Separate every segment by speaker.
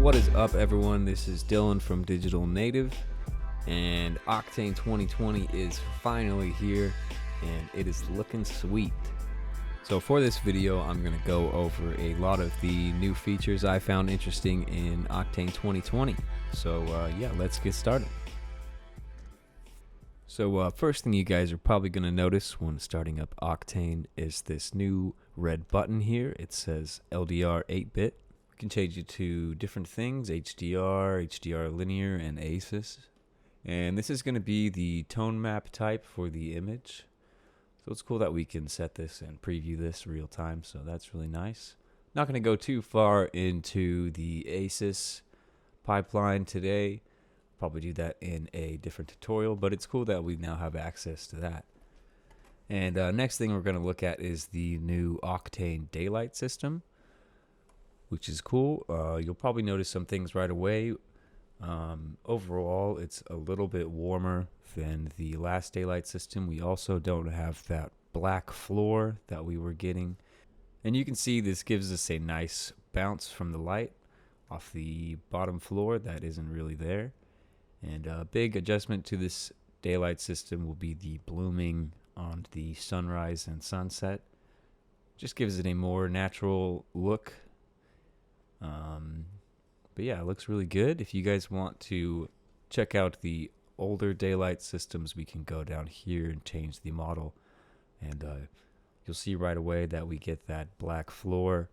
Speaker 1: What is up, everyone? This is Dylan from Digital Native, and Octane 2020 is finally here, and it is looking sweet. So for this video, I'm going to go over a lot of the new features I found interesting in Octane 2020. So yeah, let's get started. So first thing you guys are probably going to notice when starting up Octane is this new red button here. It says LDR 8-bit. We can change it to different things: HDR, HDR linear, and ACES. And this is going to be the tone map type for the image. So it's cool that we can set this and preview this real time, so that's really nice. Not going to go too far into the ACES pipeline today. Probably do that in a different tutorial, but it's cool that we now have access to that. And next thing we're going to look at is the new Octane daylight system, which is cool. You'll probably notice some things right away. Overall, it's a little bit warmer than the last daylight system. We also don't have that black floor that we were getting. And you can see this gives us a nice bounce from the light off the bottom floor that isn't really there. And a big adjustment to this daylight system will be the blooming on the sunrise and sunset. Just gives it a more natural look. But yeah, it looks really good. If you guys want to check out the older daylight systems, we can go down here and change the model. And you'll see right away that we get that black floor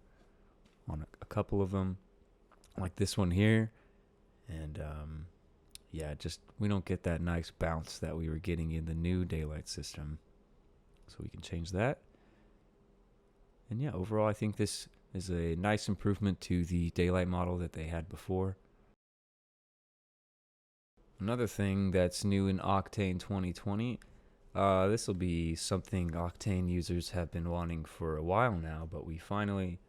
Speaker 1: on a couple of them, like this one here. And yeah, just we don't get that nice bounce that we were getting in the new daylight system. So we can change that. And yeah, overall I think this is a nice improvement to the daylight model that they had before. Another thing that's new in Octane 2020, this will be something Octane users have been wanting for a while now, but we finally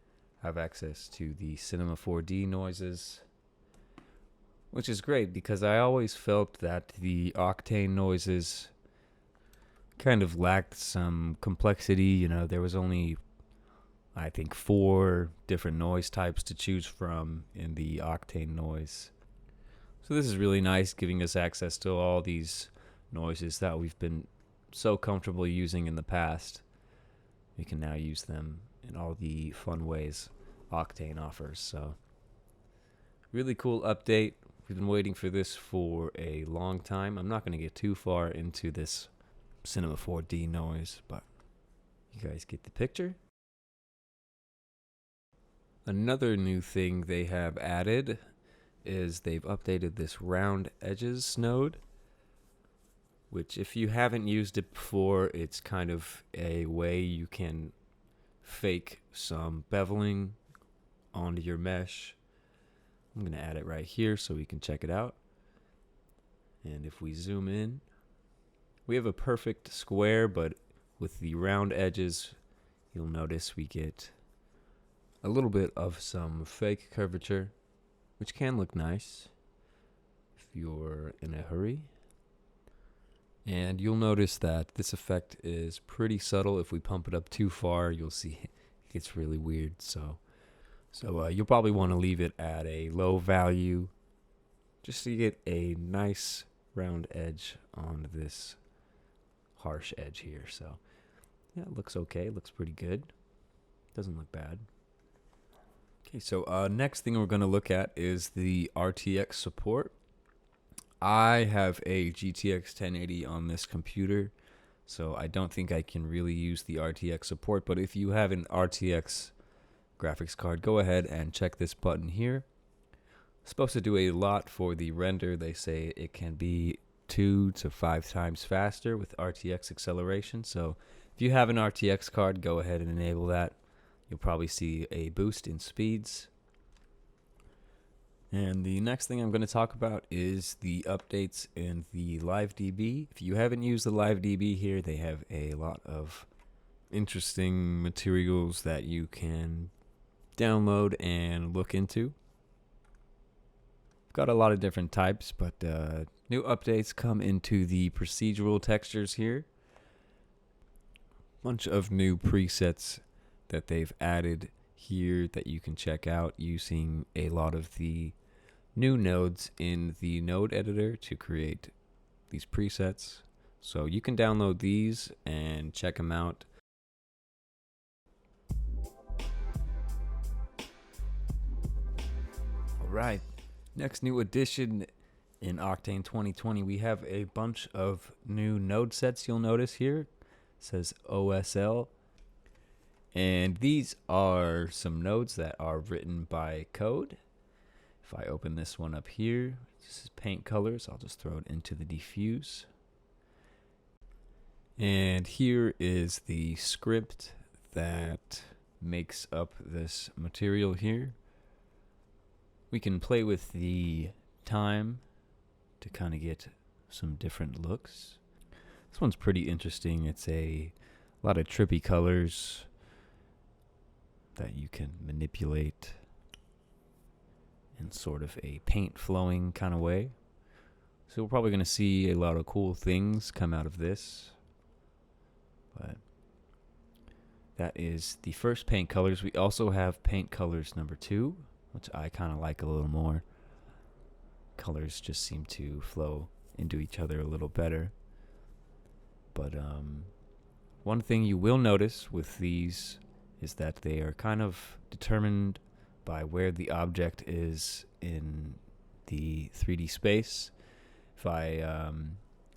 Speaker 1: have access to the Cinema 4D noises, which is great because I always felt that the Octane noises kind of lacked some complexity. You know, there was only, I think, 4 different noise types to choose from in the Octane noise. So this is really nice, giving us access to all these noises that we've been so comfortable using in the past. We can now use them in all the fun ways Octane offers. So really cool update. We've been waiting for this for a long time. I'm not going to get too far into this Cinema 4D noise, but you guys get the picture. Another new thing they have added is they've updated this round edges node, which if you haven't used it before, it's kind of a way you can fake some beveling onto your mesh. I'm going to add it right here so we can check it out. And if we zoom in, we have a perfect square, but with the round edges, you'll notice we get a little bit of some fake curvature, which can look nice if you're in a hurry. And you'll notice that this effect is pretty subtle. If we pump it up too far, you'll see it gets really weird. So you'll probably want to leave it at a low value just to get a nice round edge on this harsh edge here. So yeah, it looks okay. It looks pretty good. Doesn't look bad. Okay, so next thing we're going to look at is the RTX support. I have a GTX 1080 on this computer, so I don't think I can really use the RTX support, but if you have an RTX graphics card, go ahead and check this button here. It's supposed to do a lot for the render. They say it can be 2 to 5 times faster with RTX acceleration. So if you have an RTX card, go ahead and enable that. You'll probably see a boost in speeds. And the next thing I'm going to talk about is the updates in the LiveDB. If you haven't used the LiveDB here, they have a lot of interesting materials that you can download and look into. Got a lot of different types, but new updates come into the procedural textures here. Bunch of new presets that they've added here that you can check out using a lot of the new nodes in the node editor to create these presets. So you can download these and check them out. All right, next new addition in Octane 2020, we have a bunch of new node sets. You'll notice here it says OSL, and these are some nodes that are written by code. If I open this one up here, this is paint colors. I'll just throw it into the diffuse. And here is the script that makes up this material here. We can play with the time to kind of get some different looks. This one's pretty interesting. It's a lot of trippy colors that you can manipulate in sort of a paint flowing kind of way. So we're probably going to see a lot of cool things come out of this. But that is the first paint colors. We also have paint colors number 2, which I kind of like a little more. Colors just seem to flow into each other a little better. But one thing you will notice with these is that they are kind of determined by where the object is in the 3D space. If I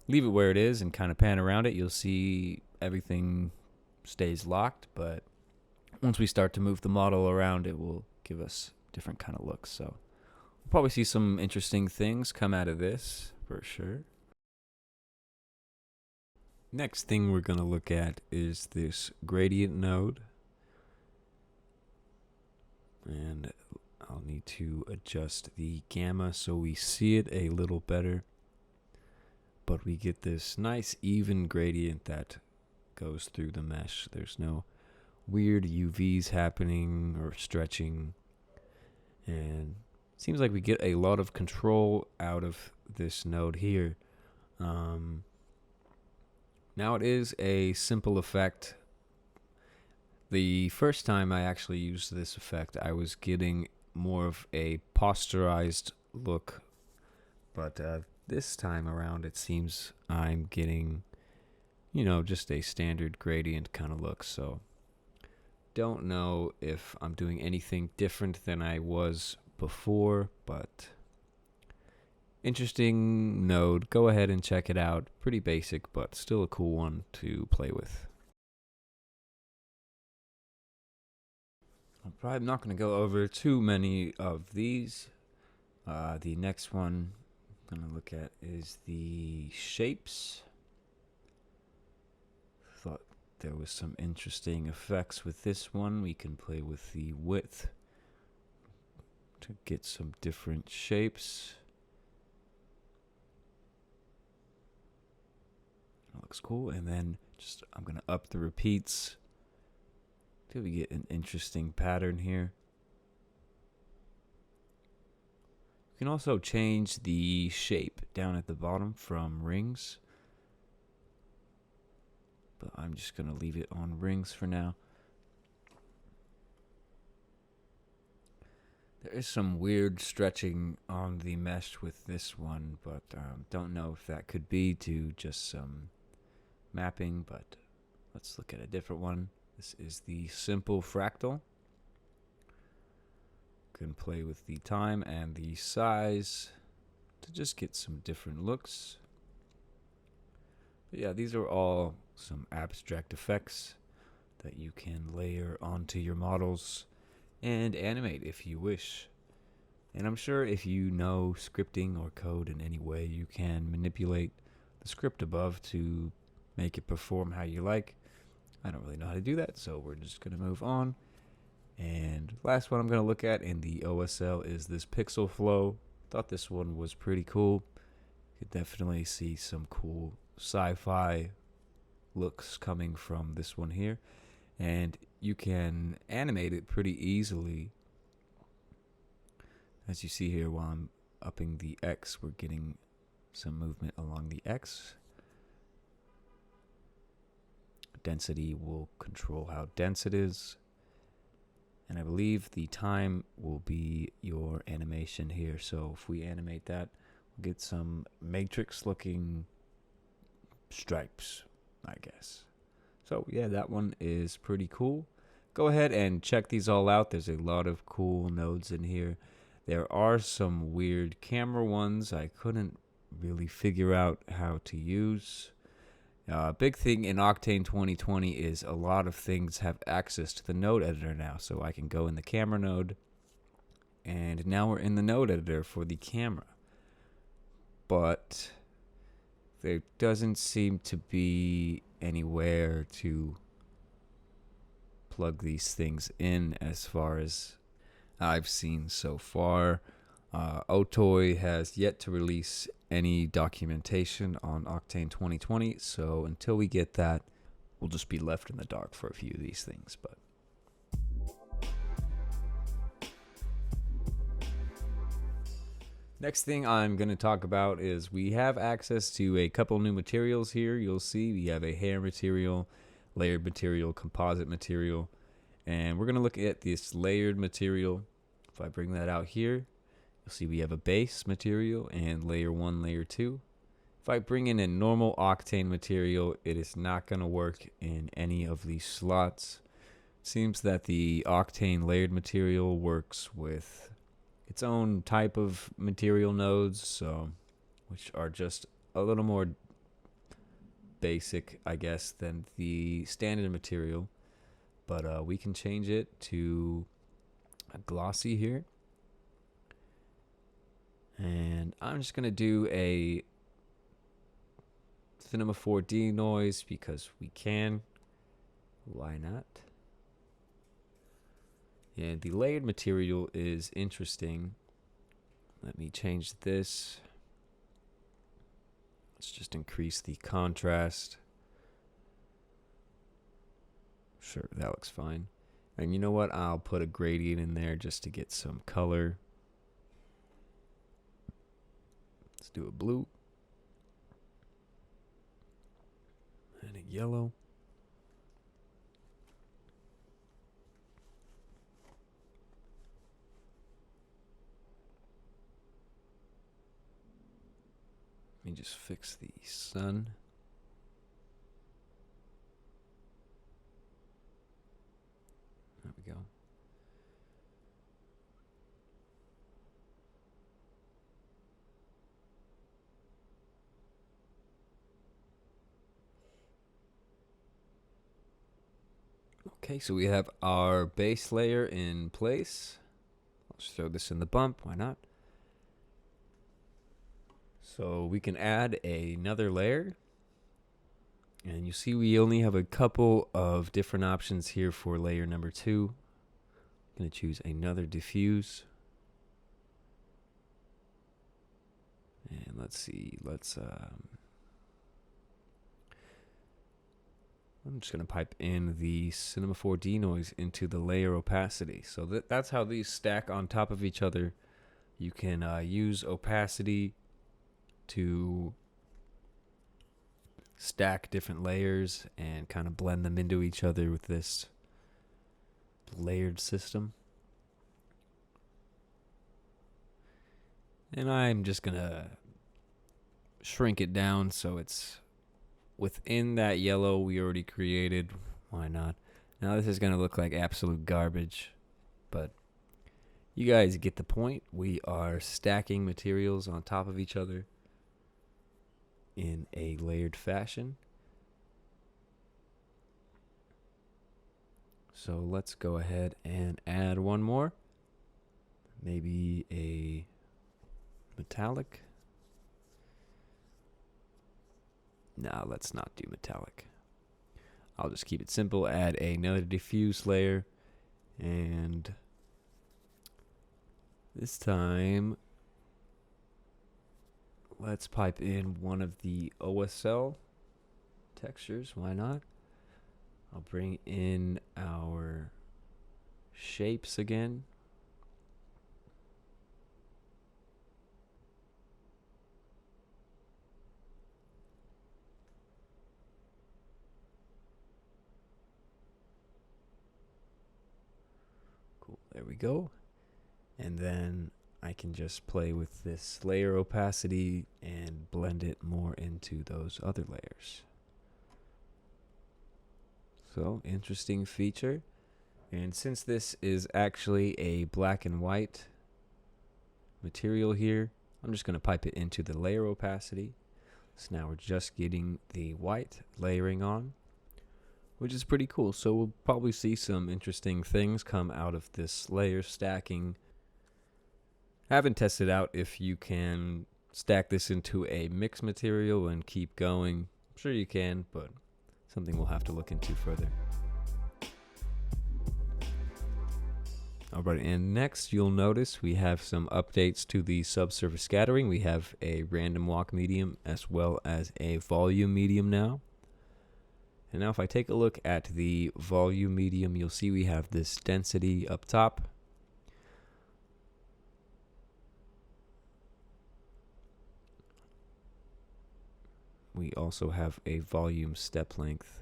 Speaker 1: leave it where it is and kind of pan around it, you'll see everything stays locked, but once we start to move the model around, it will give us different kind of looks. So we'll probably see some interesting things come out of this for sure. Next thing we're going to look at is this gradient node. And I'll need to adjust the gamma so we see it a little better. But we get this nice even gradient that goes through the mesh. There's no weird UVs happening or stretching. And it seems like we get a lot of control out of this node here. Now it is a simple effect. The first time I actually used this effect, I was getting more of a posturized look. But this time around, it seems I'm getting, just a standard gradient kind of look. So don't know if I'm doing anything different than I was before, but interesting node. Go ahead and check it out. Pretty basic, but still a cool one to play with. I'm probably not going to go over too many of these. The next one I'm going to look at is the shapes. Thought there was some interesting effects with this one. We can play with the width to get some different shapes. That looks cool. And then I'm going to up the repeats till we get an interesting pattern here. You can also change the shape down at the bottom from rings, but I'm just going to leave it on rings for now. There is some weird stretching on the mesh with this one, but don't know if that could be to just some mapping, but let's look at a different one. This is the simple fractal. Can play with the time and the size to just get some different looks. But yeah, these are all some abstract effects that you can layer onto your models and animate if you wish. And I'm sure if you know scripting or code in any way, you can manipulate the script above to make it perform how you like. I don't really know how to do that, so we're just going to move on. And last one I'm going to look at in the OSL is this pixel flow. Thought this one was pretty cool. You could definitely see some cool sci-fi looks coming from this one here. And you can animate it pretty easily. As you see here, while I'm upping the X, we're getting some movement along the X. Density will control how dense it is. And I believe the time will be your animation here. So if we animate that, we'll get some matrix looking stripes, I guess. So yeah, that one is pretty cool. Go ahead and check these all out. There's a lot of cool nodes in here. There are some weird camera ones I couldn't really figure out how to use. Big thing in Octane 2020 is a lot of things have access to the node editor now. So I can go in the camera node, and now we're in the node editor for the camera. But there doesn't seem to be anywhere to plug these things in as far as I've seen so far. Otoy has yet to release any documentation on Octane 2020, so until we get that, we'll just be left in the dark for a few of these things. But next thing I'm going to talk about is we have access to a couple new materials here. You'll see we have a hair material, layered material, composite material, and we're going to look at this layered material. If I bring that out here, you'll see we have a base material and layer 1, layer 2. If I bring in a normal Octane material, it is not going to work in any of these slots. It seems that the Octane layered material works with its own type of material nodes, so which are just a little more basic, I guess, than the standard material. But we can change it to a glossy here. And I'm just going to do a Cinema 4D noise because we can. Why not? And the layered material is interesting. Let me change this. Let's just increase the contrast. Sure, that looks fine. And you know what? I'll put a gradient in there just to get some color. Let's do a blue. And a yellow. Let me just fix the sun. There we go. Okay, so we have our base layer in place. Let's throw this in the bump, why not? So we can add another layer. And you see we only have a couple of different options here for layer number 2. I'm going to choose another diffuse. And let's see, I'm just going to pipe in the Cinema 4D noise into the layer opacity. So that's how these stack on top of each other. You can use opacity to stack different layers and kind of blend them into each other with this layered system. And I'm just going to shrink it down so it's within that yellow we already created. Why not? Now this is going to look like absolute garbage, but you guys get the point. We are stacking materials on top of each other in a layered fashion. So let's go ahead and add one more. Maybe a metallic. No, let's not do metallic. I'll just keep it simple. Add another diffuse layer. And this time, let's pipe in one of the OSL textures. Why not? I'll bring in our shapes again. go. And then I can just play with this layer opacity and blend it more into those other layers. So, interesting feature. And since this is actually a black and white material here, I'm just going to pipe it into the layer opacity. So now we're just getting the white layering on, which is pretty cool. So we'll probably see some interesting things come out of this layer stacking. I haven't tested out if you can stack this into a mixed material and keep going. I'm sure you can, but something we'll have to look into further. Alright, and next you'll notice we have some updates to the subsurface scattering. We have a random walk medium as well as a volume medium now. And now if I take a look at the volume medium, you'll see we have this density up top. We also have a volume step length.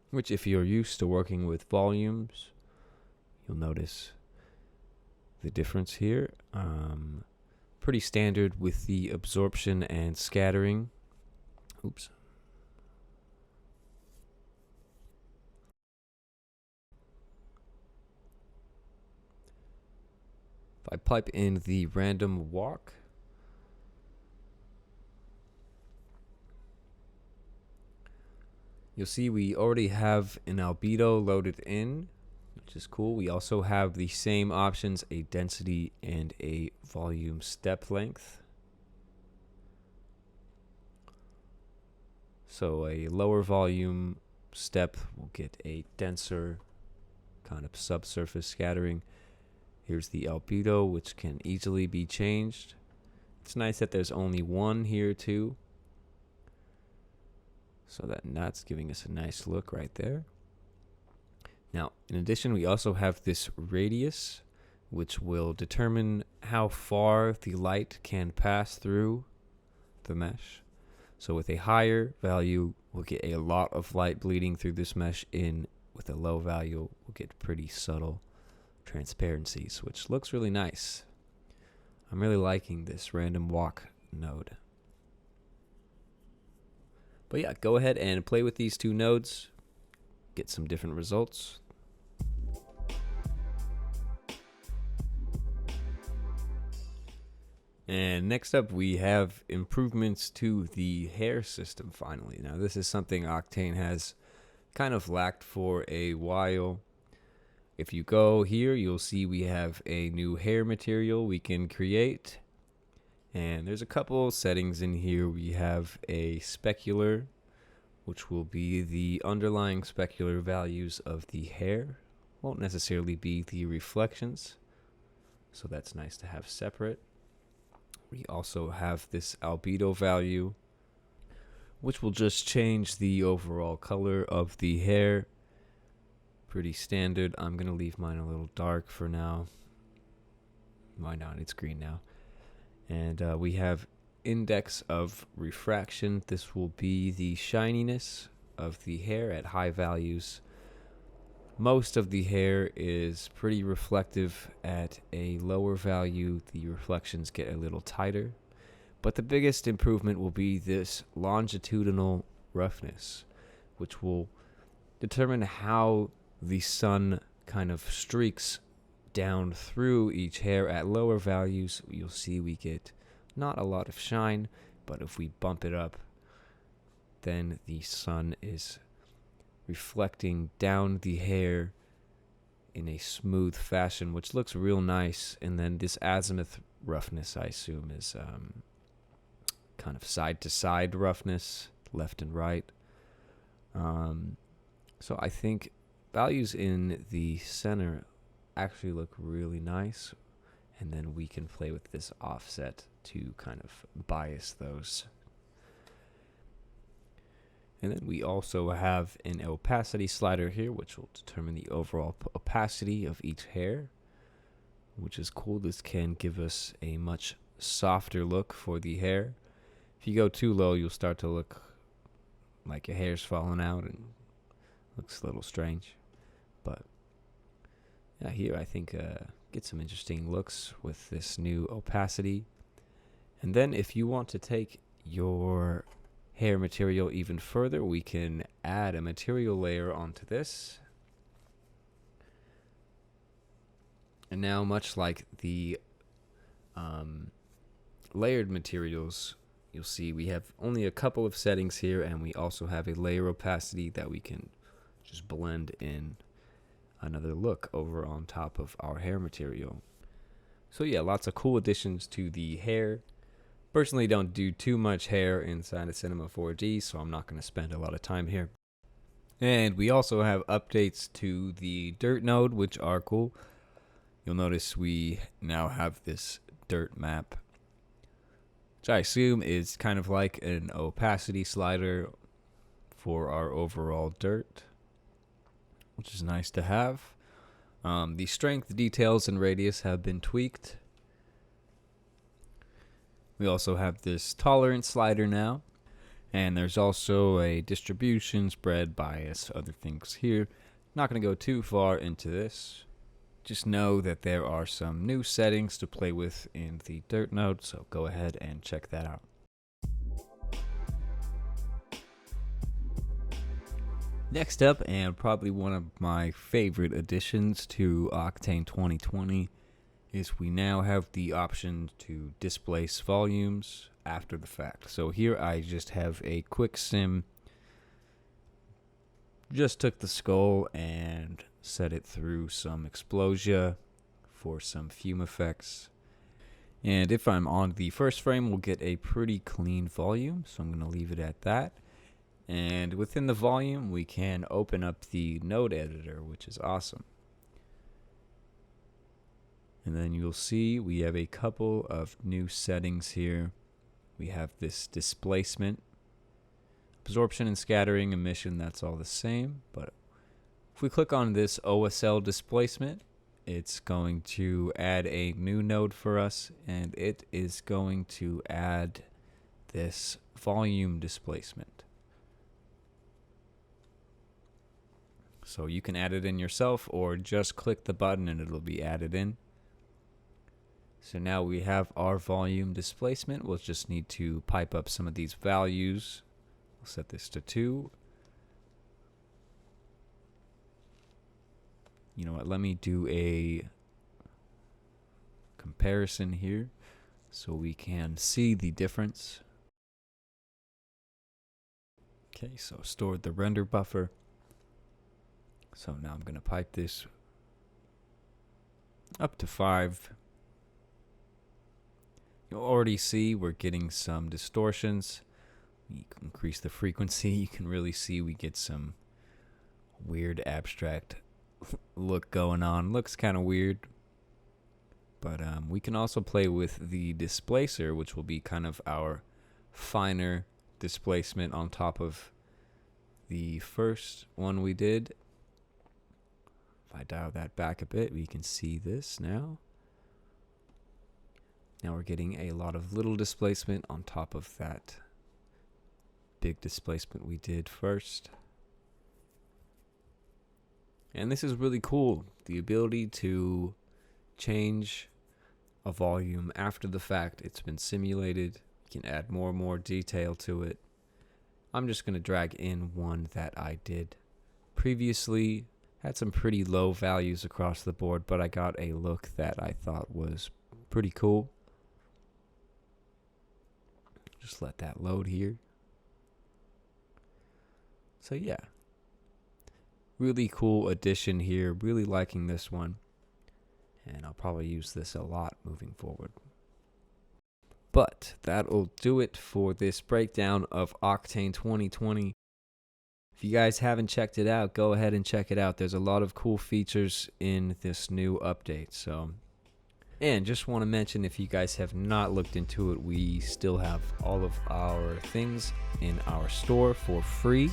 Speaker 1: Which, if you're used to working with volumes, you'll notice the difference here. Pretty standard with the absorption and scattering. Oops. If I pipe in the random walk, you'll see we already have an albedo loaded in, which is cool. We also have the same options, a density and a volume step length. So a lower volume step will get a denser kind of subsurface scattering. Here's the albedo, which can easily be changed. It's nice that there's only one here too. So that's giving us a nice look right there. Now, in addition, we also have this radius, which will determine how far the light can pass through the mesh. So with a higher value, we'll get a lot of light bleeding through this mesh in. With a low value, we'll get pretty subtle transparencies, which looks really nice. I'm really liking this random walk node. But yeah, go ahead and play with these two nodes, get some different results. And next up, we have improvements to the hair system finally. Now, this is something Octane has kind of lacked for a while. If you go here, you'll see we have a new hair material we can create. And there's a couple settings in here. We have a specular, which will be the underlying specular values of the hair. Won't necessarily be the reflections, so that's nice to have separate. We also have this albedo value, which will just change the overall color of the hair. Pretty standard. I'm going to leave mine a little dark for now. Why not? It's green now. And we have index of refraction. This will be the shininess of the hair at high values. Most of the hair is pretty reflective. At a lower value, the reflections get a little tighter. But the biggest improvement will be this longitudinal roughness, which will determine how the sun kind of streaks down through each hair. At lower values, you'll see we get not a lot of shine, but if we bump it up, then the sun is reflecting down the hair in a smooth fashion, which looks real nice. And then this azimuth roughness, I assume, is kind of side to side roughness, left and right. So I think values in the center actually look really nice, and then we can play with this offset to kind of bias those. And then we also have an opacity slider here, which will determine the overall opacity of each hair, which is cool. This can give us a much softer look for the hair. If you go too low, you'll start to look like your hair's falling out and Looks a little strange, but yeah, here I think get some interesting looks with this new opacity. And then if you want to take your hair material even further, we can add a material layer onto this. And now, much like the layered materials, you'll see we have only a couple of settings here, and we also have a layer opacity that we can just blend in another look over on top of our hair material. So yeah, lots of cool additions to the hair. Personally, don't do too much hair inside of Cinema 4D, so I'm not going to spend a lot of time here. And we also have updates to the dirt node, which are cool. You'll notice we now have this dirt map, which I assume is kind of like an opacity slider for our overall dirt, which is nice to have. The strength, details, and radius have been tweaked. We also have this tolerance slider now, and there's also a distribution, spread, bias, other things here. Not going to go too far into this. Just know that there are some new settings to play with in the dirt node, so go ahead and check that out. Next up, and probably one of my favorite additions to Octane 2020, is we now have the option to displace volumes after the fact. So here I just have a quick sim. Just took the skull and set it through some explosia for some fume effects. And if I'm on the first frame, we'll get a pretty clean volume, so I'm going to leave it at that. And within the volume, we can open up the node editor, which is awesome. And then you'll see we have a couple of new settings here. We have this displacement, absorption and scattering, emission, that's all the same. But if we click on this OSL displacement, it's going to add a new node for us, and it is going to add this volume displacement. So you can add it in yourself, or just click the button and it'll be added in. So now we have our volume displacement. We'll just need to pipe up some of these values. We'll set this to 2. You know what, let me do a comparison here so we can see the difference. Okay, so stored the render buffer. So now I'm going to pipe this up to 5. You'll already see we're getting some distortions. You can increase the frequency. You can really see we get some weird abstract look going on. Looks kind of weird. But we can also play with the displacer, which will be kind of our finer displacement on top of the first one we did. If I dial that back a bit, we can see this now. Now we're getting a lot of little displacement on top of that big displacement we did first. And this is really cool. The ability to change a volume after the fact. It's been simulated. You can add more and more detail to it. I'm just going to drag in one that I did previously. Had some pretty low values across the board, but I got a look that I thought was pretty cool. Just let that load here. So yeah, really cool addition here. Really liking this one, and I'll probably use this a lot moving forward. But that'll do it for this breakdown of Octane 2020. If you guys haven't checked it out, go ahead and check it out. There's a lot of cool features in this new update. And just want to mention, if you guys have not looked into it, we still have all of our things in our store for free.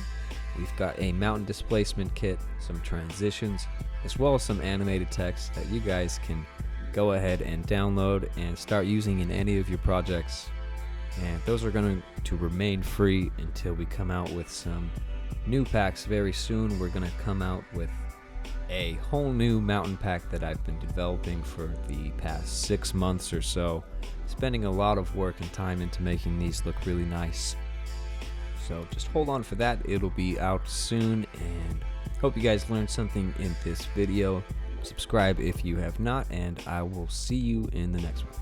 Speaker 1: We've got a mountain displacement kit, some transitions, as well as some animated text that you guys can go ahead and download and start using in any of your projects. And those are going to remain free until we come out with some new packs very soon. We're going to come out with a whole new mountain pack that I've been developing for the past 6 months or so, spending a lot of work and time into making these look really nice. So just hold on for that. It'll be out soon, and hope you guys learned something in this video. Subscribe if you have not, and I will see you in the next one.